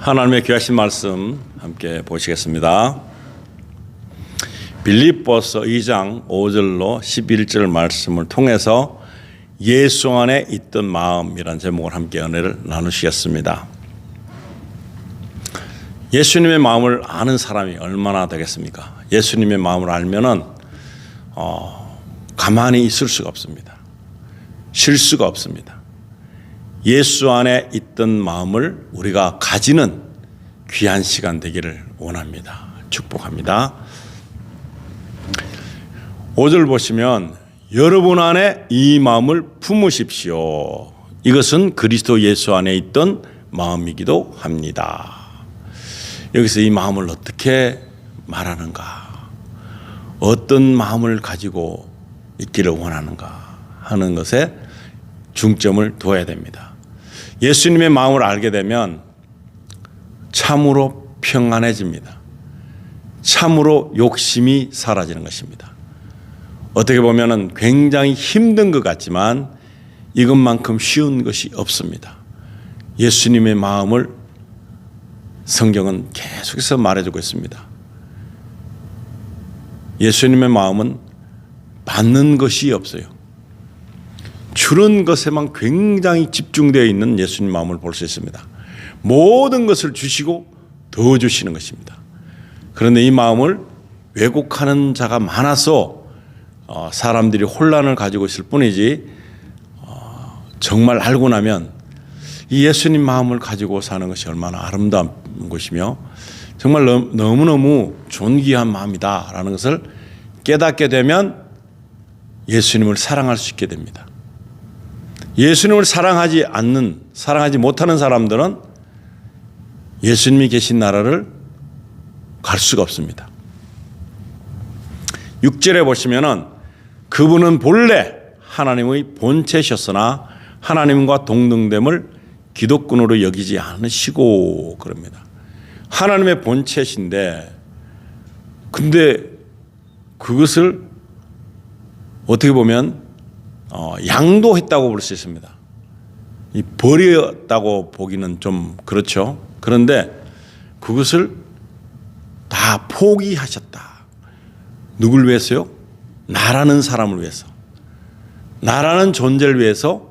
하나님의 귀하신 말씀 함께 보시겠습니다. 빌립보서 2장 5절로 11절 말씀을 통해서 예수 안에 있던 마음이란 제목을 함께 은혜를 나누시겠습니다. 예수님의 마음을 아는 사람이 얼마나 되겠습니까? 예수님의 마음을 알면은 가만히 있을 수가 없습니다. 쉴 수가 없습니다. 예수 안에 있던 마음을 우리가 가지는 귀한 시간 되기를 원합니다. 축복합니다. 5절 보시면 여러분 안에 이 마음을 품으십시오. 이것은 그리스도 예수 안에 있던 마음이기도 합니다. 여기서 이 마음을 어떻게 말하는가, 어떤 마음을 가지고 있기를 원하는가 하는 것에 중점을 두어야 됩니다. 예수님의 마음을 알게 되면 참으로 평안해집니다. 참으로 욕심이 사라지는 것입니다. 어떻게 보면 굉장히 힘든 것 같지만 이것만큼 쉬운 것이 없습니다. 예수님의 마음을 성경은 계속해서 말해주고 있습니다. 예수님의 마음은 받는 것이 없어요. 주는 것에만 굉장히 집중되어 있는 예수님 마음을 볼 수 있습니다. 모든 것을 주시고 더 주시는 것입니다. 그런데 이 마음을 왜곡하는 자가 많아서 사람들이 혼란을 가지고 있을 뿐이지 정말 알고 나면 이 예수님 마음을 가지고 사는 것이 얼마나 아름다운 것이며 정말 너무너무 존귀한 마음이다라는 것을 깨닫게 되면 예수님을 사랑할 수 있게 됩니다. 예수님을 사랑하지 못하는 사람들은 예수님이 계신 나라를 갈 수가 없습니다. 6절에 보시면은 그분은 본래 하나님의 본체셨으나 하나님과 동등됨을 기득권으로 여기지 않으시고 그럽니다. 하나님의 본체신데 근데 그것을 어떻게 보면 양도했다고 볼 수 있습니다. 버렸다고 보기는 좀 그렇죠. 그런데 그것을 다 포기하셨다. 누굴 위해서요? 나라는 사람을 위해서. 나라는 존재를 위해서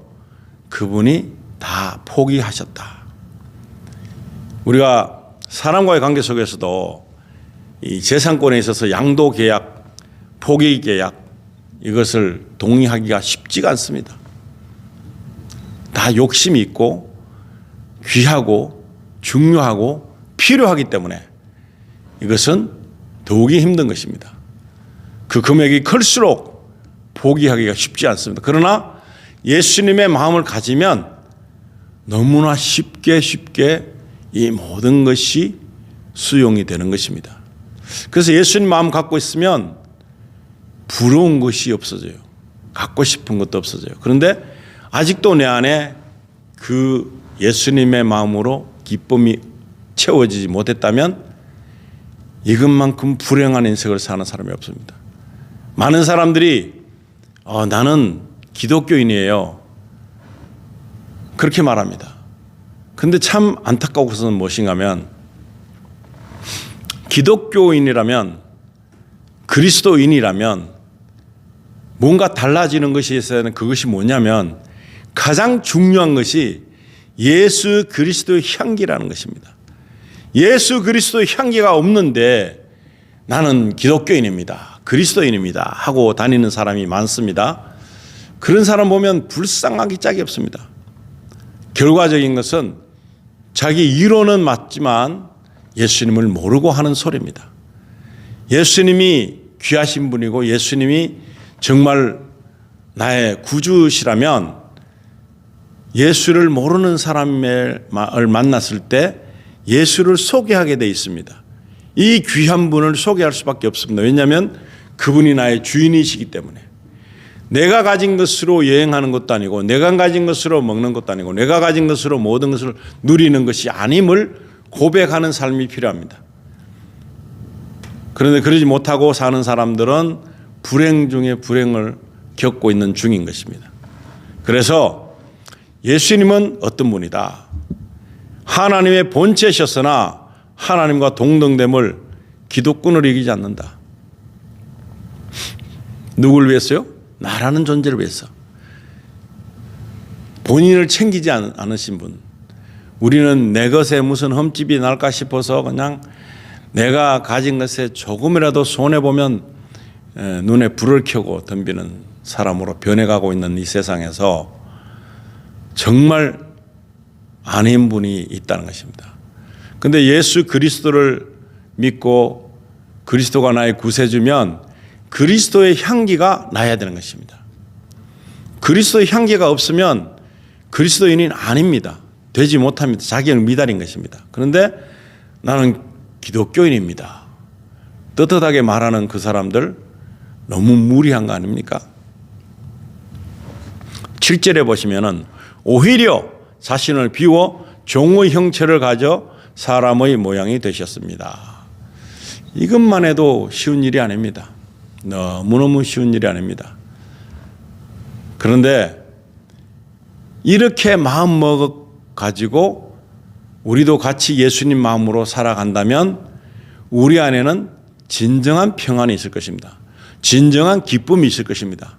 그분이 다 포기하셨다. 우리가 사람과의 관계 속에서도 이 재산권에 있어서 양도 계약, 포기 계약 이것을 동의하기가 쉽지가 않습니다. 다 욕심이 있고 귀하고 중요하고 필요하기 때문에 이것은 더욱이 힘든 것입니다. 그 금액이 클수록 포기하기가 쉽지 않습니다. 그러나 예수님의 마음을 가지면 너무나 쉽게 이 모든 것이 수용이 되는 것입니다. 그래서 예수님 마음 갖고 있으면 부러운 것이 없어져요. 갖고 싶은 것도 없어져요. 그런데 아직도 내 안에 그 예수님의 마음으로 기쁨이 채워지지 못했다면 이것만큼 불행한 인생을 사는 사람이 없습니다. 많은 사람들이 나는 기독교인이에요. 그렇게 말합니다. 그런데 참 안타까운 것은 무엇인가 하면 기독교인이라면 그리스도인이라면 뭔가 달라지는 것이 있어야 하는 그것이 뭐냐면 가장 중요한 것이 예수 그리스도의 향기라는 것입니다. 예수 그리스도의 향기가 없는데 나는 기독교인입니다. 그리스도인입니다. 하고 다니는 사람이 많습니다. 그런 사람 보면 불쌍하기 짝이 없습니다. 결과적인 것은 자기 이론은 맞지만 예수님을 모르고 하는 소리입니다. 예수님이 귀하신 분이고 예수님이 정말 나의 구주시라면 예수를 모르는 사람을 만났을 때 예수를 소개하게 돼 있습니다. 이 귀한 분을 소개할 수밖에 없습니다. 왜냐하면 그분이 나의 주인이시기 때문에 내가 가진 것으로 여행하는 것도 아니고 내가 가진 것으로 먹는 것도 아니고 내가 가진 것으로 모든 것을 누리는 것이 아님을 고백하는 삶이 필요합니다. 그런데 그러지 못하고 사는 사람들은 불행 중에 불행을 겪고 있는 중인 것입니다. 그래서 예수님은 어떤 분이다? 하나님의 본체셨으나 하나님과 동등됨을 기독권을 이기지 않는다. 누굴 위해서요? 나라는 존재를 위해서. 본인을 챙기지 않으신 분. 우리는 내 것에 무슨 흠집이 날까 싶어서 그냥 내가 가진 것에 조금이라도 손해보면 눈에 불을 켜고 덤비는 사람으로 변해가고 있는 이 세상에서 정말 아닌 분이 있다는 것입니다. 그런데 예수 그리스도를 믿고 그리스도가 나의 구세주면 그리스도의 향기가 나야 되는 것입니다. 그리스도의 향기가 없으면 그리스도인이 아닙니다. 되지 못합니다. 자기는 미달인 것입니다. 그런데 나는 기독교인입니다. 떳떳하게 말하는 그 사람들 너무 무리한 거 아닙니까? 7절에 보시면은 오히려 자신을 비워 종의 형체를 가져 사람의 모양이 되셨습니다. 이것만 해도 쉬운 일이 아닙니다. 너무너무 쉬운 일이 아닙니다. 그런데 이렇게 마음 먹어 가지고 우리도 같이 예수님 마음으로 살아간다면 우리 안에는 진정한 평안이 있을 것입니다. 진정한 기쁨이 있을 것입니다.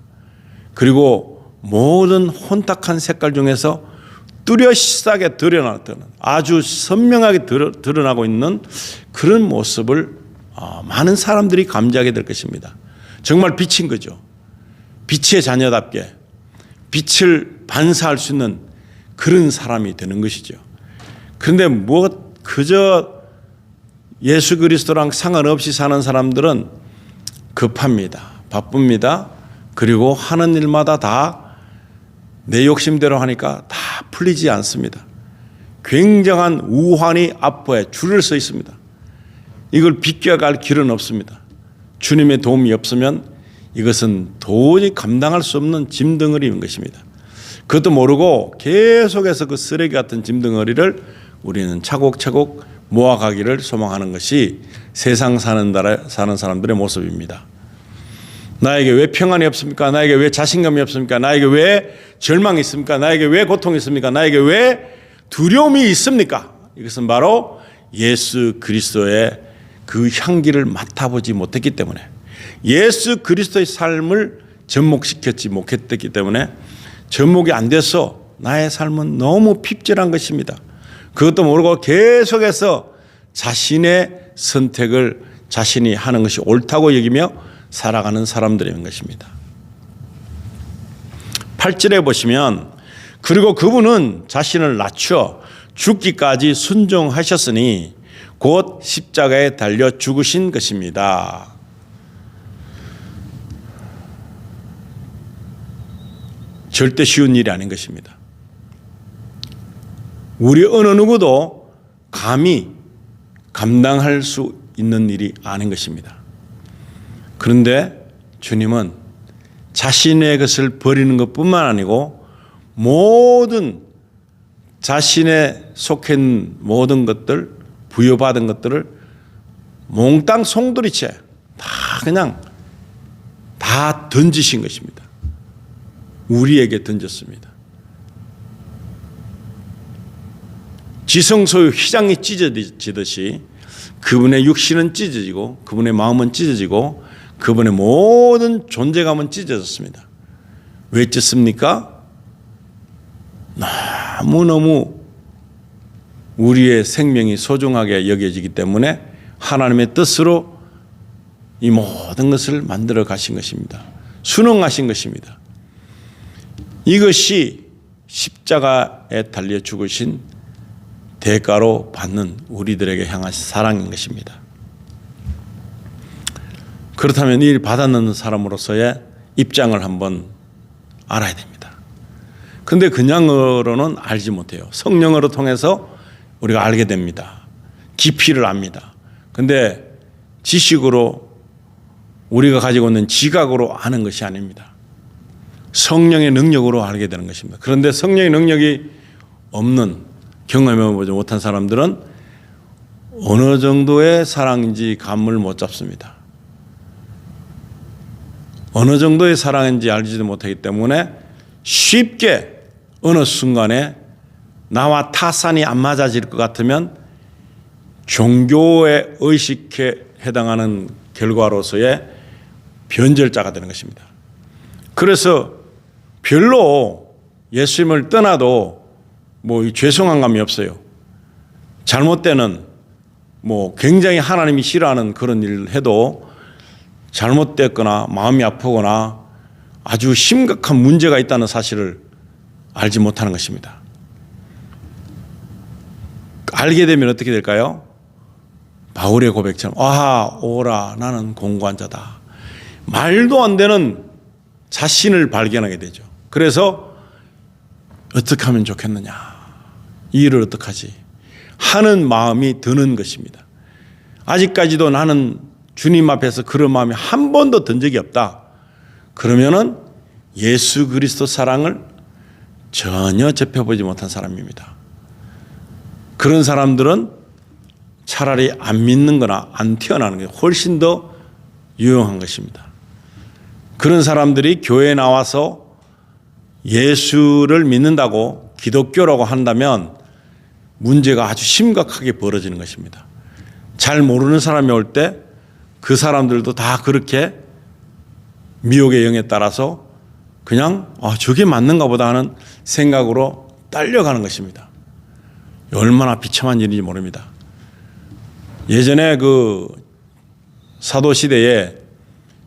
그리고 모든 혼탁한 색깔 중에서 뚜렷하게 드러나는 아주 선명하게 드러나고 있는 그런 모습을 많은 사람들이 감지하게 될 것입니다. 정말 빛인 거죠. 빛의 자녀답게 빛을 반사할 수 있는 그런 사람이 되는 것이죠. 그런데 그저 예수 그리스도랑 상관없이 사는 사람들은 급합니다. 바쁩니다. 그리고 하는 일마다 다 내 욕심대로 하니까 다 풀리지 않습니다. 굉장한 우환이 앞에 줄을 서 있습니다. 이걸 비껴갈 길은 없습니다. 주님의 도움이 없으면 이것은 도저히 감당할 수 없는 짐덩어리인 것입니다. 그것도 모르고 계속해서 그 쓰레기 같은 짐덩어리를 우리는 차곡차곡 모아가기를 소망하는 것이 세상 사는 사람들의 모습입니다. 나에게 왜 평안이 없습니까? 나에게 왜 자신감이 없습니까? 나에게 왜 절망이 있습니까? 나에게 왜 고통이 있습니까? 나에게 왜 두려움이 있습니까? 이것은 바로 예수 그리스도의 그 향기를 맡아보지 못했기 때문에, 예수 그리스도의 삶을 접목시켰지 못했기 때문에 접목이 안 돼서 나의 삶은 너무 핍절한 것입니다. 그것도 모르고 계속해서 자신의 선택을 자신이 하는 것이 옳다고 여기며 살아가는 사람들인 것입니다. 8절에 보시면 그리고 그분은 자신을 낮춰 죽기까지 순종하셨으니 곧 십자가에 달려 죽으신 것입니다. 절대 쉬운 일이 아닌 것입니다. 우리 어느 누구도 감히 감당할 수 있는 일이 아닌 것입니다. 그런데 주님은 자신의 것을 버리는 것뿐만 아니고 모든 자신의 속해 있는 모든 것들, 부여받은 것들을 몽땅 송두리째 그냥 다 던지신 것입니다. 우리에게 던졌습니다. 지성소의 휘장이 찢어지듯이 그분의 육신은 찢어지고 그분의 마음은 찢어지고 그분의 모든 존재감은 찢어졌습니다. 왜 찢습니까? 너무너무 우리의 생명이 소중하게 여겨지기 때문에 하나님의 뜻으로 이 모든 것을 만들어 가신 것입니다. 순응하신 것입니다. 이것이 십자가에 달려 죽으신 대가로 받는 우리들에게 향하신 사랑인 것입니다. 그렇다면 이 받아넣는 사람으로서의 입장을 한번 알아야 됩니다. 그런데 그냥으로는 알지 못해요. 성령으로 통해서 우리가 알게 됩니다. 깊이를 압니다. 그런데 지식으로 우리가 가지고 있는 지각으로 아는 것이 아닙니다. 성령의 능력으로 알게 되는 것입니다. 그런데 성령의 능력이 없는, 경험해보지 못한 사람들은 어느 정도의 사랑인지 감을 못 잡습니다. 어느 정도의 사랑인지 알지도 못하기 때문에 쉽게 어느 순간에 나와 타산이 안 맞아질 것 같으면 종교의 의식에 해당하는 결과로서의 변절자가 되는 것입니다. 그래서 별로 예수님을 떠나도 죄송한 감이 없어요. 잘못되는 굉장히 하나님이 싫어하는 그런 일을 해도 잘못됐거나 마음이 아프거나 아주 심각한 문제가 있다는 사실을 알지 못하는 것입니다. 알게 되면 어떻게 될까요? 바울의 고백처럼 오라 나는 공고한 자다. 말도 안 되는 자신을 발견하게 되죠. 그래서 어떻게 하면 좋겠느냐, 이 일을 어떻게 하지 하는 마음이 드는 것입니다. 아직까지도 나는 주님 앞에서 그런 마음이 한 번도 든 적이 없다. 그러면은 예수 그리스도 사랑을 전혀 접해보지 못한 사람입니다. 그런 사람들은 차라리 안 믿는 거나 안 태어나는 게 훨씬 더 유용한 것입니다. 그런 사람들이 교회에 나와서 예수를 믿는다고 기독교라고 한다면 문제가 아주 심각하게 벌어지는 것입니다. 잘 모르는 사람이 올 때 그 사람들도 다 그렇게 미혹의 영에 따라서 그냥 저게 맞는가 보다 하는 생각으로 딸려가는 것입니다. 얼마나 비참한 일인지 모릅니다. 예전에 그 사도시대에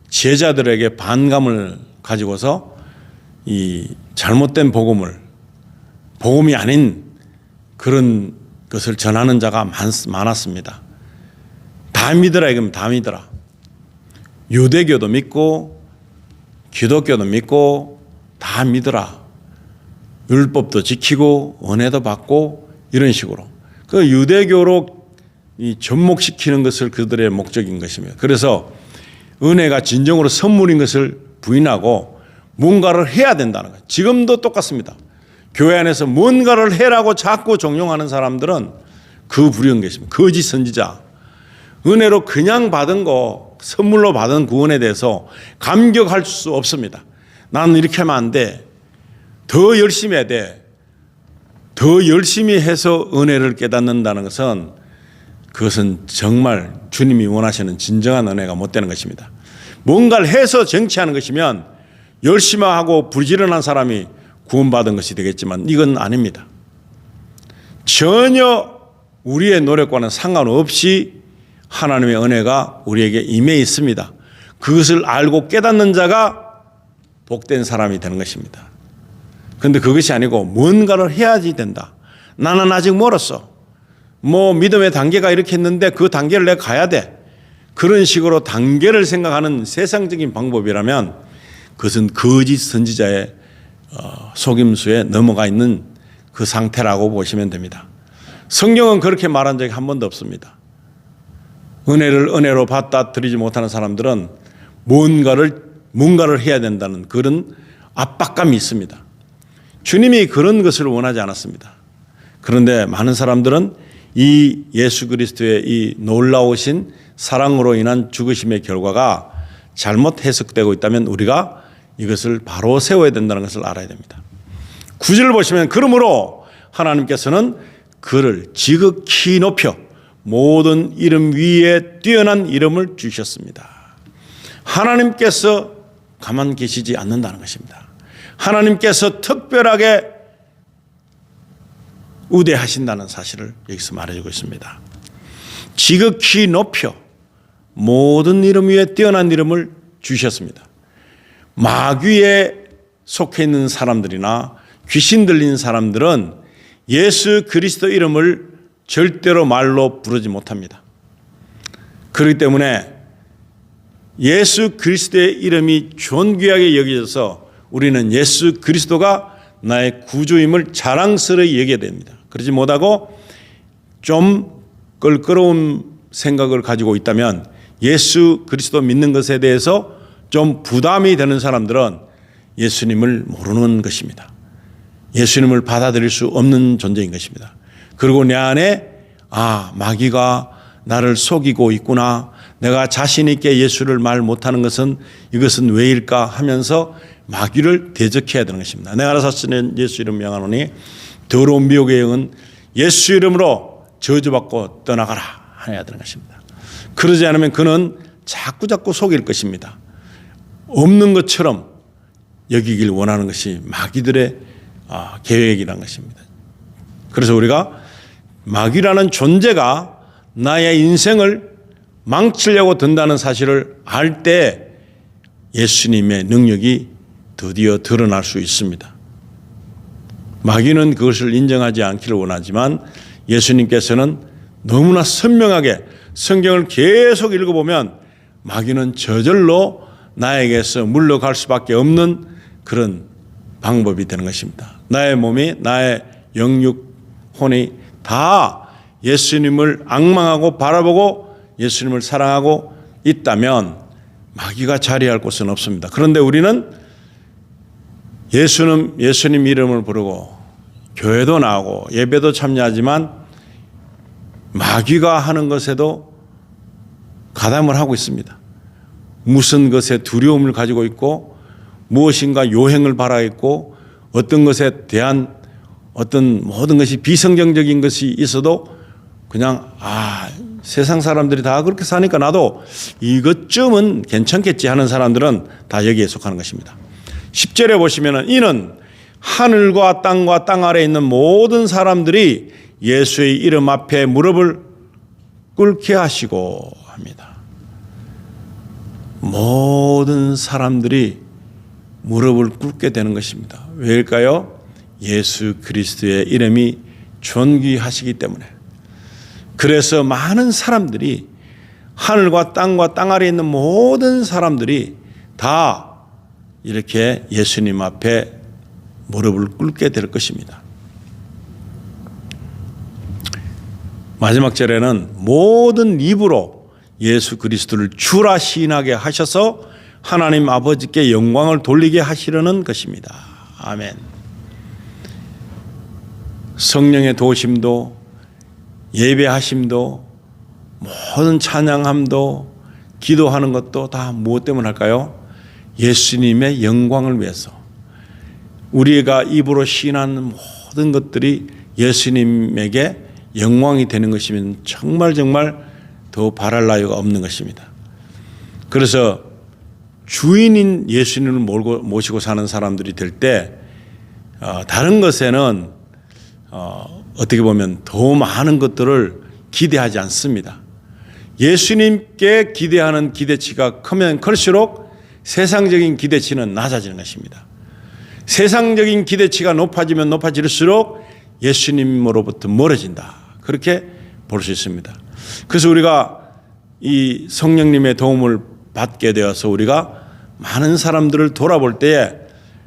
제자들에게 반감을 가지고서 이 잘못된 복음이 아닌 그런 것을 전하는 자가 많았습니다. 다 믿으라 이거면 다 믿으라. 유대교도 믿고 기독교도 믿고 다 믿으라. 율법도 지키고 은혜도 받고 이런 식으로 그 유대교로 접목시키는 것을 그들의 목적인 것입니다. 그래서 은혜가 진정으로 선물인 것을 부인하고 뭔가를 해야 된다는 거예요. 지금도 똑같습니다. 교회 안에서 뭔가를 해라고 자꾸 종용하는 사람들은 그 불의한 것입니다. 거짓 선지자. 은혜로 그냥 받은 거, 선물로 받은 구원에 대해서 감격할 수 없습니다. 나는 이렇게 하면 안 돼. 더 열심히 해야 돼. 더 열심히 해서 은혜를 깨닫는다는 것은 그것은 정말 주님이 원하시는 진정한 은혜가 못 되는 것입니다. 뭔가를 해서 정치하는 것이면 열심히 하고 부지런한 사람이 구원받은 것이 되겠지만 이건 아닙니다. 전혀 우리의 노력과는 상관없이 하나님의 은혜가 우리에게 임해 있습니다. 그것을 알고 깨닫는 자가 복된 사람이 되는 것입니다. 그런데 그것이 아니고 뭔가를 해야지 된다. 나는 아직 멀었어. 믿음의 단계가 이렇게 했는데 그 단계를 내가 가야 돼. 그런 식으로 단계를 생각하는 세상적인 방법이라면 그것은 거짓 선지자의 속임수에 넘어가 있는 그 상태라고 보시면 됩니다. 성경은 그렇게 말한 적이 한 번도 없습니다. 은혜를 은혜로 받다 드리지 못하는 사람들은 뭔가를 해야 된다는 그런 압박감이 있습니다. 주님이 그런 것을 원하지 않았습니다. 그런데 많은 사람들은 이 예수 그리스도의 이 놀라우신 사랑으로 인한 죽으심의 결과가 잘못 해석되고 있다면 우리가 이것을 바로 세워야 된다는 것을 알아야 됩니다. 9절을 보시면 그러므로 하나님께서는 그를 지극히 높여 모든 이름 위에 뛰어난 이름을 주셨습니다. 하나님께서 가만 계시지 않는다는 것입니다. 하나님께서 특별하게 우대하신다는 사실을 여기서 말해주고 있습니다. 지극히 높여 모든 이름 위에 뛰어난 이름을 주셨습니다. 마귀에 속해 있는 사람들이나 귀신 들린 사람들은 예수 그리스도 이름을 절대로 말로 부르지 못합니다. 그렇기 때문에 예수 그리스도의 이름이 존귀하게 여겨져서 우리는 예수 그리스도가 나의 구주임을 자랑스러이 여겨야 됩니다. 그러지 못하고 좀 껄끄러운 생각을 가지고 있다면 예수 그리스도 믿는 것에 대해서 좀 부담이 되는 사람들은 예수님을 모르는 것입니다. 예수님을 받아들일 수 없는 존재인 것입니다. 그리고 내 안에 마귀가 나를 속이고 있구나. 내가 자신 있게 예수를 말 못하는 것은 이것은 왜일까 하면서 마귀를 대적해야 되는 것입니다. 내가 알아서 쓰는 예수 이름 명하노니 더러운 미혹의 영은 예수 이름으로 저주받고 떠나가라 하여야 되는 것입니다. 그러지 않으면 그는 자꾸 속일 것입니다. 없는 것처럼 여기길 원하는 것이 마귀들의 계획이라는 것입니다. 그래서 우리가 마귀라는 존재가 나의 인생을 망치려고 든다는 사실을 알 때 예수님의 능력이 드디어 드러날 수 있습니다. 마귀는 그것을 인정하지 않기를 원하지만 예수님께서는 너무나 선명하게 성경을 계속 읽어보면 마귀는 저절로 나에게서 물러갈 수밖에 없는 그런 방법이 되는 것입니다. 나의 몸이, 나의 영육, 혼이 다 예수님을 앙망하고 바라보고 예수님을 사랑하고 있다면 마귀가 자리할 곳은 없습니다. 그런데 우리는 예수님 이름을 부르고 교회도 나오고 예배도 참여하지만 마귀가 하는 것에도 가담을 하고 있습니다. 무슨 것에 두려움을 가지고 있고 무엇인가 요행을 바라 있고 어떤 것에 대한 어떤 모든 것이 비성경적인 것이 있어도 그냥 세상 사람들이 다 그렇게 사니까 나도 이것쯤은 괜찮겠지 하는 사람들은 다 여기에 속하는 것입니다. 10절에 보시면은 이는 하늘과 땅 아래에 있는 모든 사람들이 예수의 이름 앞에 무릎을 꿇게 하시고 합니다. 모든 사람들이 무릎을 꿇게 되는 것입니다. 왜일까요? 예수 그리스도의 이름이 존귀하시기 때문에. 그래서 많은 사람들이 하늘과 땅 아래에 있는 모든 사람들이 다 이렇게 예수님 앞에 무릎을 꿇게 될 것입니다. 마지막 절에는 모든 입으로 예수 그리스도를 주라 시인하게 하셔서 하나님 아버지께 영광을 돌리게 하시려는 것입니다. 아멘. 성령의 도심도 예배하심도 모든 찬양함도 기도하는 것도 다 무엇 때문에 할까요? 예수님의 영광을 위해서. 우리가 입으로 시인하는 모든 것들이 예수님에게 영광이 되는 것이면 정말 더 바랄 나위가 없는 것입니다. 그래서 주인인 예수님을 모시고 사는 사람들이 될 때 다른 것에는 어떻게 보면 더 많은 것들을 기대하지 않습니다. 예수님께 기대하는 기대치가 크면 클수록 세상적인 기대치는 낮아지는 것입니다. 세상적인 기대치가 높아지면 높아질수록 예수님으로부터 멀어진다. 그렇게 볼 수 있습니다. 그래서 우리가 이 성령님의 도움을 받게 되어서 우리가 많은 사람들을 돌아볼 때에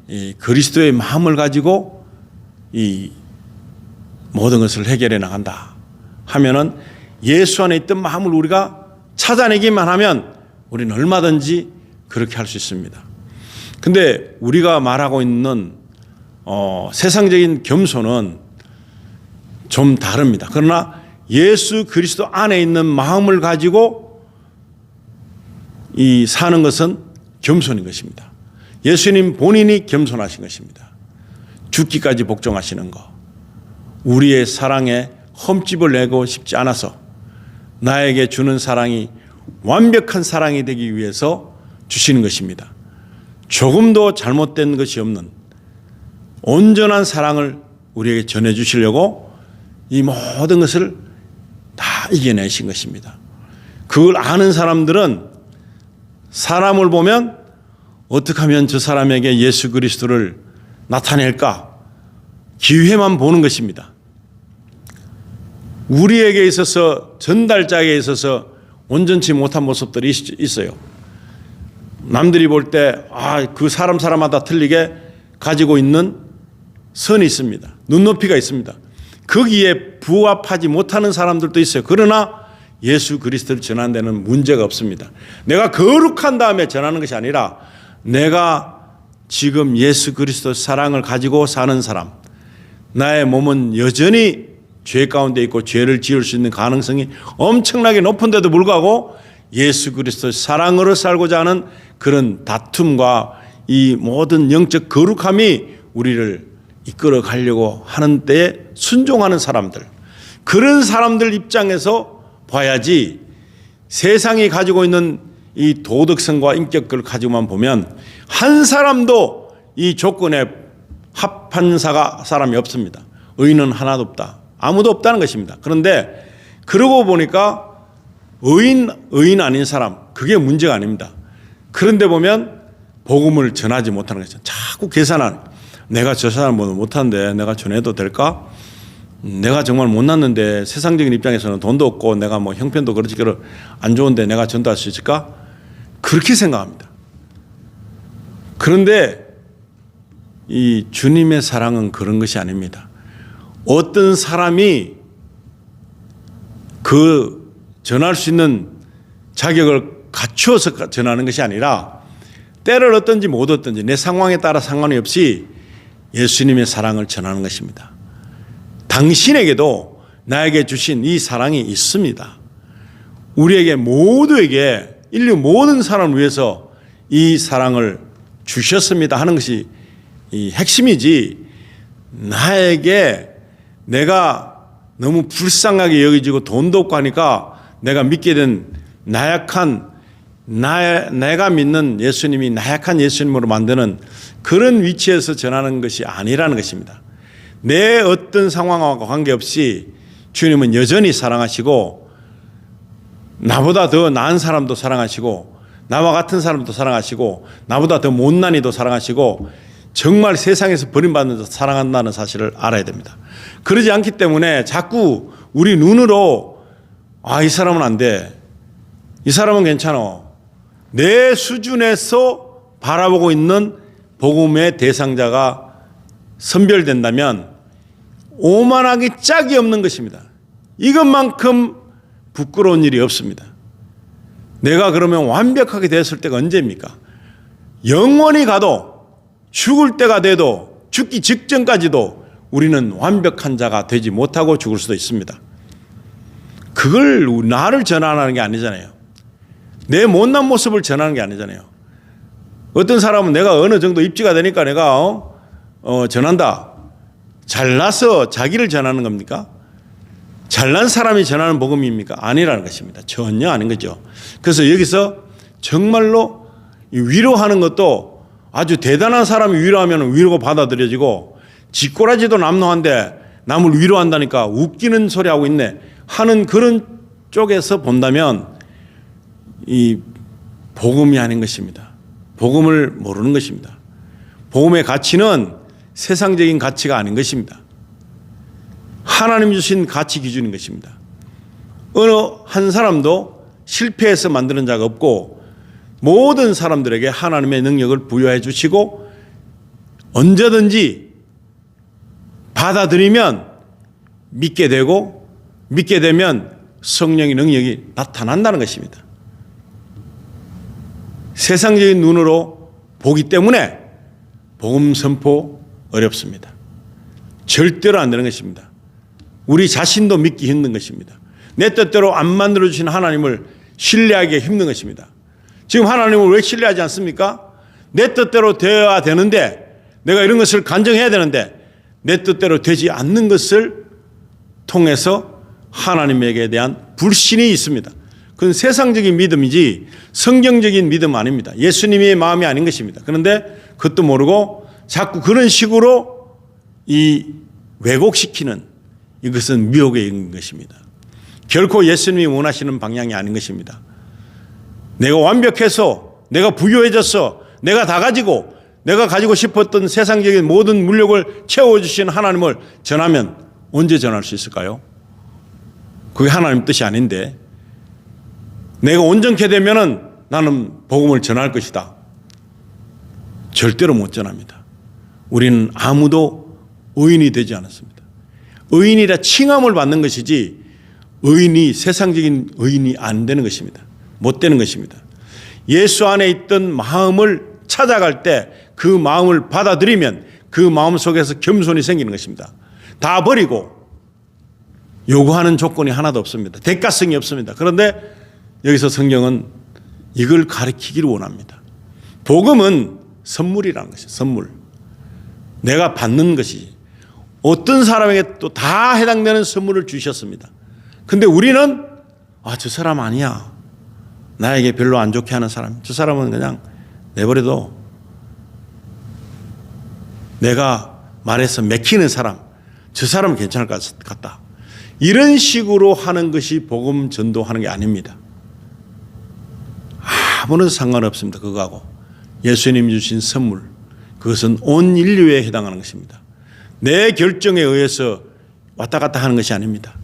이 그리스도의 마음을 가지고 이 모든 것을 해결해 나간다 하면은 예수 안에 있던 마음을 우리가 찾아내기만 하면 우리는 얼마든지 그렇게 할 수 있습니다. 근데 우리가 말하고 있는 세상적인 겸손은 좀 다릅니다. 그러나 예수 그리스도 안에 있는 마음을 가지고 이 사는 것은 겸손인 것입니다. 예수님 본인이 겸손하신 것입니다. 죽기까지 복종하시는 것. 우리의 사랑에 흠집을 내고 싶지 않아서 나에게 주는 사랑이 완벽한 사랑이 되기 위해서 주시는 것입니다. 조금도 잘못된 것이 없는 온전한 사랑을 우리에게 전해주시려고 이 모든 것을 다 이겨내신 것입니다. 그걸 아는 사람들은 사람을 보면 어떻게 하면 저 사람에게 예수 그리스도를 나타낼까 기회만 보는 것입니다. 우리에게 있어서 전달자에게 있어서 온전치 못한 모습들이 있어요. 남들이 볼 때 그 사람마다 틀리게 가지고 있는 선이 있습니다. 눈높이가 있습니다. 거기에 부합하지 못하는 사람들도 있어요. 그러나 예수 그리스도를 전하는 데는 문제가 없습니다. 내가 거룩한 다음에 전하는 것이 아니라 내가 지금 예수 그리스도 사랑을 가지고 사는 사람, 나의 몸은 여전히 죄 가운데 있고 죄를 지을 수 있는 가능성이 엄청나게 높은데도 불구하고 예수 그리스도 사랑으로 살고자 하는 그런 다툼과 이 모든 영적 거룩함이 우리를 이끌어 가려고 하는 때에 순종하는 사람들, 그런 사람들 입장에서 봐야지 세상이 가지고 있는 이 도덕성과 인격을 가지고만 보면 한 사람도 이 조건에 합한 사람이 없습니다. 의인은 하나도 없다. 아무도 없다는 것입니다. 그런데 그러고 보니까 의인 아닌 사람, 그게 문제가 아닙니다. 그런데 보면 복음을 전하지 못하는 것이죠. 자꾸 계산하는, 내가 저 사람보다 못하는데 내가 전해도 될까? 내가 정말 못났는데 세상적인 입장에서는 돈도 없고 내가 뭐 형편도 그렇지 안 좋은데 내가 전도할 수 있을까? 그렇게 생각합니다. 그런데 이 주님의 사랑은 그런 것이 아닙니다. 어떤 사람이 그 전할 수 있는 자격을 갖추어서 전하는 것이 아니라 때를 얻든지 못 얻든지 내 상황에 따라 상관이 없이 예수님의 사랑을 전하는 것입니다. 당신에게도 나에게 주신 이 사랑이 있습니다. 우리에게 모두에게 인류 모든 사람을 위해서 이 사랑을 주셨습니다 하는 것이 이 핵심이지, 나에게 내가 너무 불쌍하게 여겨지고 돈도 없고 하니까 내가 믿게 된 내가 믿는 예수님이 나약한 예수님으로 만드는 그런 위치에서 전하는 것이 아니라는 것입니다. 내 어떤 상황과 관계없이 주님은 여전히 사랑하시고 나보다 더 나은 사람도 사랑하시고 나와 같은 사람도 사랑하시고 나보다 더 못난 이도 사랑하시고 정말 세상에서 버림받는 자 사랑한다는 사실을 알아야 됩니다. 그러지 않기 때문에 자꾸 우리 눈으로 이 사람은 안 돼, 이 사람은 괜찮아, 내 수준에서 바라보고 있는 복음의 대상자가 선별된다면 오만하기 짝이 없는 것입니다. 이것만큼 부끄러운 일이 없습니다. 내가 그러면 완벽하게 됐을 때가 언제입니까? 영원히 가도 죽을 때가 돼도 죽기 직전까지도 우리는 완벽한 자가 되지 못하고 죽을 수도 있습니다. 그걸 나를 전환하는 게 아니잖아요. 내 못난 모습을 전하는 게 아니잖아요. 어떤 사람은 내가 어느 정도 입지가 되니까 내가 전한다. 잘나서 자기를 전하는 겁니까? 잘난 사람이 전하는 복음입니까? 아니라는 것입니다. 전혀 아닌 거죠. 그래서 여기서 정말로 위로하는 것도 아주 대단한 사람이 위로하면 위로가 받아들여지고, 쥐꼬라지도 남노한데 남을 위로한다니까 웃기는 소리 하고 있네 하는 그런 쪽에서 본다면 이 복음이 아닌 것입니다. 복음을 모르는 것입니다. 복음의 가치는 세상적인 가치가 아닌 것입니다. 하나님 주신 가치 기준인 것입니다. 어느 한 사람도 실패해서 만드는 자가 없고 모든 사람들에게 하나님의 능력을 부여해 주시고 언제든지 받아들이면 믿게 되고 믿게 되면 성령의 능력이 나타난다는 것입니다. 세상적인 눈으로 보기 때문에 복음 선포 어렵습니다. 절대로 안 되는 것입니다. 우리 자신도 믿기 힘든 것입니다. 내 뜻대로 안 만들어주신 하나님을 신뢰하기 힘든 것입니다. 지금 하나님을 왜 신뢰하지 않습니까? 내 뜻대로 되어야 되는데, 내가 이런 것을 간증해야 되는데 내 뜻대로 되지 않는 것을 통해서 하나님에게 대한 불신이 있습니다. 그건 세상적인 믿음이지 성경적인 믿음 아닙니다. 예수님의 마음이 아닌 것입니다. 그런데 그것도 모르고 자꾸 그런 식으로 이 왜곡시키는, 이것은 미혹에 있는 것입니다. 결코 예수님이 원하시는 방향이 아닌 것입니다. 내가 완벽해서, 내가 부유해져서, 내가 다 가지고, 내가 가지고 싶었던 세상적인 모든 물욕을 채워주신 하나님을 전하면 언제 전할 수 있을까요? 그게 하나님 뜻이 아닌데, 내가 온전케 되면은 나는 복음을 전할 것이다. 절대로 못 전합니다. 우리는 아무도 의인이 되지 않았습니다. 의인이라 칭함을 받는 것이지 의인이, 세상적인 의인이 안 되는 것입니다. 못 되는 것입니다. 예수 안에 있던 마음을 찾아갈 때 그 마음을 받아들이면 그 마음 속에서 겸손이 생기는 것입니다. 다 버리고 요구하는 조건이 하나도 없습니다. 대가성이 없습니다. 그런데 여기서 성경은 이걸 가르치기를 원합니다. 복음은 선물이라는 것이죠. 선물. 내가 받는 것이, 어떤 사람에게 또 다 해당되는 선물을 주셨습니다. 근데 우리는 저 사람 아니야. 나에게 별로 안 좋게 하는 사람. 저 사람은 그냥 내버려둬. 내가 말해서 맥히는 사람. 저 사람은 괜찮을 것 같다. 이런 식으로 하는 것이 복음 전도하는 게 아닙니다. 아무런 상관없습니다. 그거하고. 예수님이 주신 선물. 그것은 온 인류에 해당하는 것입니다. 내 결정에 의해서 왔다 갔다 하는 것이 아닙니다.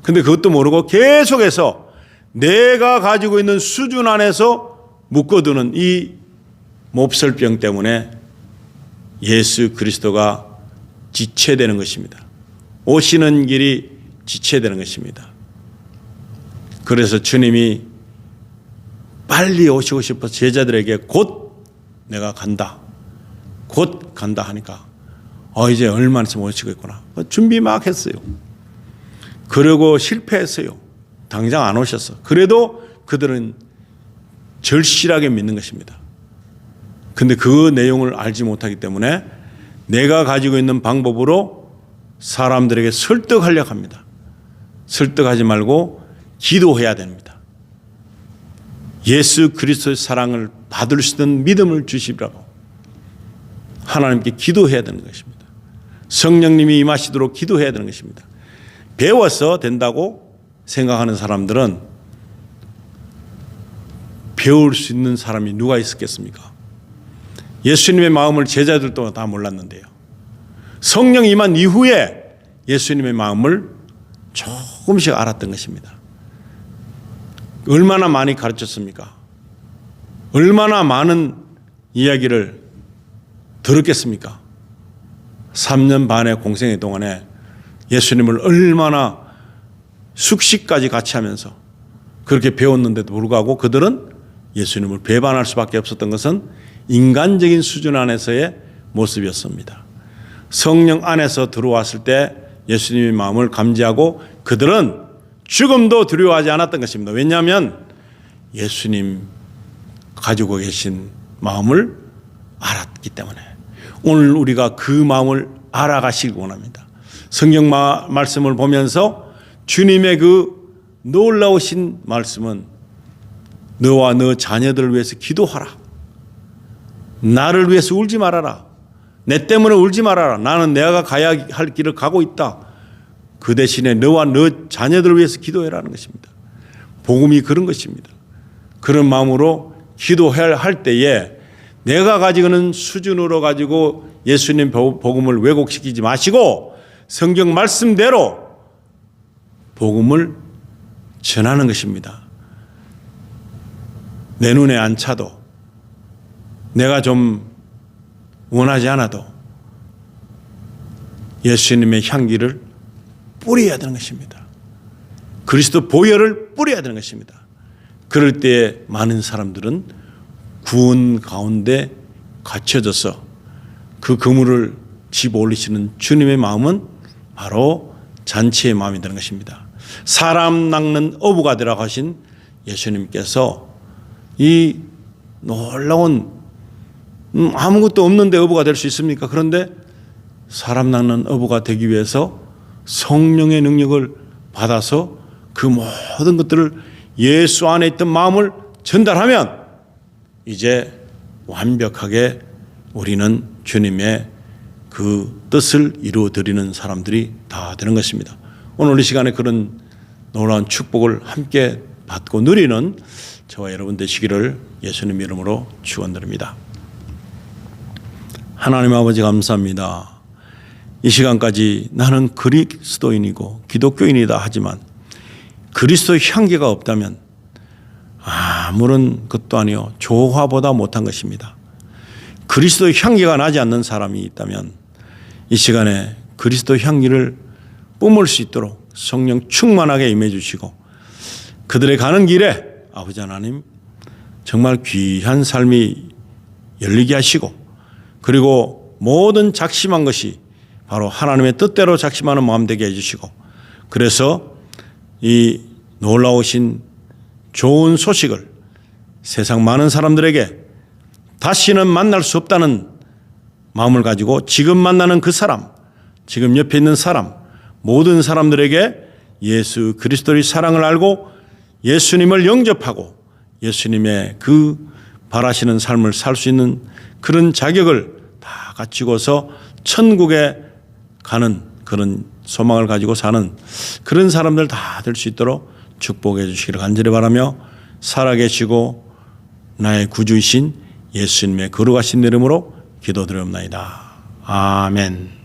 근데 그것도 모르고 계속해서 내가 가지고 있는 수준 안에서 묶어두는 이 몹쓸병 때문에 예수 그리스도가 지체되는 것입니다. 오시는 길이 지체되는 것입니다. 그래서 주님이 빨리 오시고 싶어 제자들에게 곧 내가 간다. 곧 간다 하니까 이제 얼마 있으면 오시겠구나. 준비 막 했어요. 그러고 실패했어요. 당장 안 오셨어. 그래도 그들은 절실하게 믿는 것입니다. 근데 그 내용을 알지 못하기 때문에 내가 가지고 있는 방법으로 사람들에게 설득하려고 합니다. 설득하지 말고 기도해야 됩니다. 예수 그리스도의 사랑을 받을 수 있는 믿음을 주시라고 하나님께 기도해야 되는 것입니다. 성령님이 임하시도록 기도해야 되는 것입니다. 배워서 된다고 생각하는 사람들은 배울 수 있는 사람이 누가 있었겠습니까? 예수님의 마음을 제자들도 다 몰랐는데요. 성령 임한 이후에 예수님의 마음을 조금씩 알았던 것입니다. 얼마나 많이 가르쳤습니까? 얼마나 많은 이야기를 들었겠습니까? 3년 반의 공생의 동안에 예수님을 얼마나 숙식까지 같이 하면서 그렇게 배웠는데도 불구하고 그들은 예수님을 배반할 수밖에 없었던 것은 인간적인 수준 안에서의 모습이었습니다. 성령 안에서 들어왔을 때 예수님의 마음을 감지하고 그들은 죽음도 두려워하지 않았던 것입니다. 왜냐하면 예수님 가지고 계신 마음을 알았기 때문에. 오늘 우리가 그 마음을 알아가시기 원합니다. 성경 말씀을 보면서 주님의 그 놀라우신 말씀은 너와 너 자녀들을 위해서 기도하라. 나를 위해서 울지 말아라. 내 때문에 울지 말아라. 나는 내가 가야 할 길을 가고 있다. 그 대신에 너와 너 자녀들을 위해서 기도해라는 것입니다. 복음이 그런 것입니다. 그런 마음으로 기도해야 할 때에 내가 가지고 있는 수준으로 가지고 예수님 복음을 왜곡시키지 마시고 성경 말씀대로 복음을 전하는 것입니다. 내 눈에 안 차도 내가 좀 원하지 않아도 예수님의 향기를 뿌려야 되는 것입니다. 그리스도 보혈을 뿌려야 되는 것입니다. 그럴 때에 많은 사람들은 구원 가운데 갇혀져서 그 그물을 집어 올리시는 주님의 마음은 바로 잔치의 마음이 되는 것입니다. 사람 낚는 어부가 되라고 하신 예수님께서 이 놀라운 아무것도 없는데 어부가 될 수 있습니까? 그런데 사람 낚는 어부가 되기 위해서 성령의 능력을 받아서 그 모든 것들을 예수 안에 있던 마음을 전달하면 이제 완벽하게 우리는 주님의 그 뜻을 이루어드리는 사람들이 다 되는 것입니다. 오늘 이 시간에 그런 놀라운 축복을 함께 받고 누리는 저와 여러분 되시기를 예수님 이름으로 축원드립니다. 하나님 아버지 감사합니다. 이 시간까지 나는 그리스도인이고 기독교인이다 하지만 그리스도의 향기가 없다면 아무런 것도 아니요 조화보다 못한 것입니다. 그리스도의 향기가 나지 않는 사람이 있다면 이 시간에 그리스도의 향기를 뿜을 수 있도록 성령 충만하게 임해 주시고 그들의 가는 길에 아버지 하나님 정말 귀한 삶이 열리게 하시고 그리고 모든 작심한 것이 바로 하나님의 뜻대로 작심하는 마음 되게 해주시고 그래서 이 놀라우신 좋은 소식을 세상 많은 사람들에게 다시는 만날 수 없다는 마음을 가지고 지금 만나는 그 사람 지금 옆에 있는 사람, 모든 사람들에게 예수 그리스도의 사랑을 알고 예수님을 영접하고 예수님의 그 바라시는 삶을 살 수 있는 그런 자격을 다 갖추고서 천국에 가는 그런 소망을 가지고 사는 그런 사람들 다 될 수 있도록 축복해 주시기를 간절히 바라며, 살아계시고 나의 구주이신 예수님의 거룩하신 이름으로 기도드리옵나이다. 아멘.